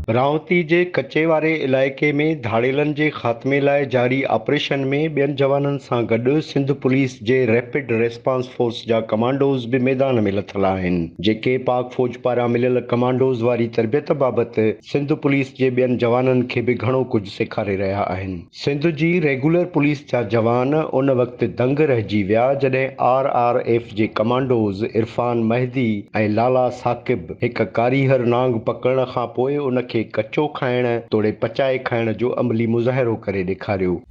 रावती जे कचे वारे इलाइक़े में धाड़ेलनि जे ख़ात्मे लाइ जारी ऑपरेशन में ॿियनि जवाननि सां गॾु सिंध पुलिस जे रैपिड रेस्पॉन्स फोर्स जा कमांडोज़ बि मैदान में लथल आहिनि, जेके पाक फ़ौज पारां मिलियल कमांडोज़ वारी तरबियत बाबति सिंध पुलिस जे ॿियनि जवाननि खे बि घणो कुझु सेखारे रहिया आहिनि। सिंध जी रेगुलर पुलिस जा जवान उन वक़्तु दंग रहिजी विया जॾहिं RRF जे कमांडोज़ इरफान महदी ऐं लाला साकिब हिक कारीहर नांग पकड़ण खां पोइ उन खे कचो खाइण तोड़े पचाए खाइण जो अमली मुज़ाहिरो करे ॾेखारियो।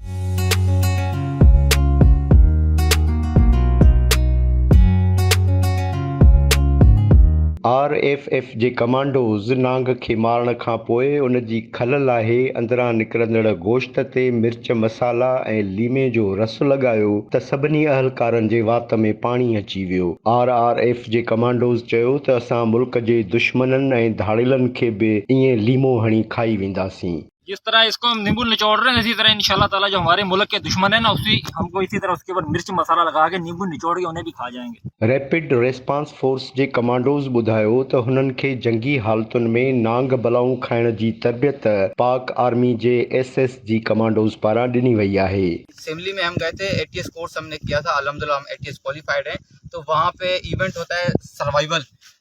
RFF जे कमांडोज़ नांग खे मारण खां पोइ उन जी खल लाहे अंदरां निकिरंदड़ गोश्त ते मिर्च मसाला ऐं लीमे जो रस लॻायो त सभिनी अहलकारनि जे वात में पाणी अची वियो। RRF जे कमांडोज़ चयो त असां मुल्क जे दुश्मननि ऐं धाड़ेलनि खे बि ईअं लीमो हणी खाई वेंदासीं। जिस तरह इसको हम नींबू निचोड़ रहे हैं, इसी तरह इंशाल्लाह ताला जो हमारे मुल्क के दुश्मन है ना, उसी हमको इसी तरह उसके ऊपर मिर्च मसाला लगा के नींबू निचोड़ के उन्हें भी खा जाएंगे। रैपिड रेस्पॉन्स फोर्स जे कमांडोज़ ॿुधायो त हुननि खे जंगी हालतुनि में नांग बलाऊं खाइण जी तरबियत पाक आर्मी जे SSG कमांडोज़ पारां ॾिनी वई आहे। असेंबली में हम गए थे, ATS कोर्स हमने किया था, अल्हम्दुलिल्लाह हम ATS क्वालिफाइड हैं। तो वहाँ पे इवेंट होता है सर्वाइवल,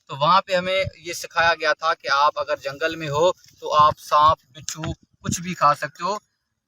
तो वहाँ पे हमें ये सिखाया गया था कि आप अगर जंगल में हो तो आप सांप बिच्छू कुछ भी खा सकते हो,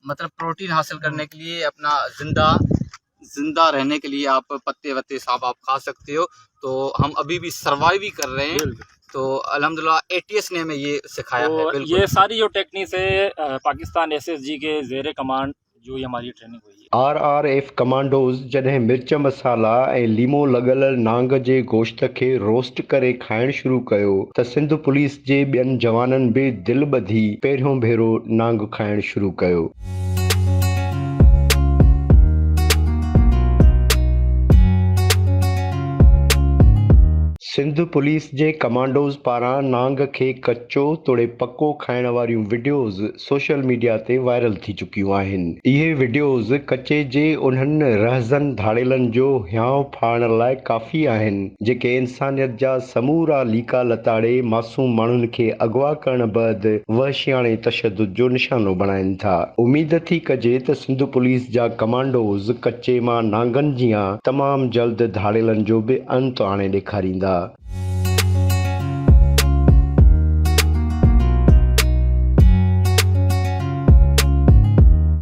मतलब प्रोटीन हासिल करने के लिए, अपना जिंदा रहने के लिए आप पत्ते वत्ते सांप आप खा सकते हो। तो हम अभी भी सर्वाइव ही कर रहे हैं, तो अल्हम्दुलिल्लाह ATS ने हमें ये सिखाया है। तो ये सारी जो टेक्निक्स है पाकिस्तान SSG के ज़ेरे कमांड जो ये हमारी ट्रेनिंग हुई है। RRF कमांडोज़ जॾहिं मिर्च मसाला ऐं लीमो लॻल नांग जे गोश्त खे रोस्ट करे खाइण शुरू कयो त सिंध पुलिस जे ॿियनि जवाननि बि दिलि ॿधी पहिरियों भेरो नांग खाइण शुरू कयो। सिंध पुलिस जे कमांडोज़ पारां नांग खे कचो तोड़े पको खाइण वारियूं वीडियोज़ सोशल मीडिया ते वायरल थी चुकियूं आहिनि। इहे वीडियोज़ कचे जे उन्हनि रहज़न धाड़ेलनि जो हियांव फाड़ण लाइ काफ़ी आहिनि जेके इंसानियत जा समूरा लीका लताड़े मासूम माण्हुनि खे अगवा करण बैदि वहशियाणे तशद्दुद जो निशानो बणाइनि था। उमीद थी कजे त सिंध पुलिस जा कमांडोज़ कचे मां नांगनि जियां तमामु जल्द धाड़ेलनि जो बि अंत आणे ॾेखारींदा।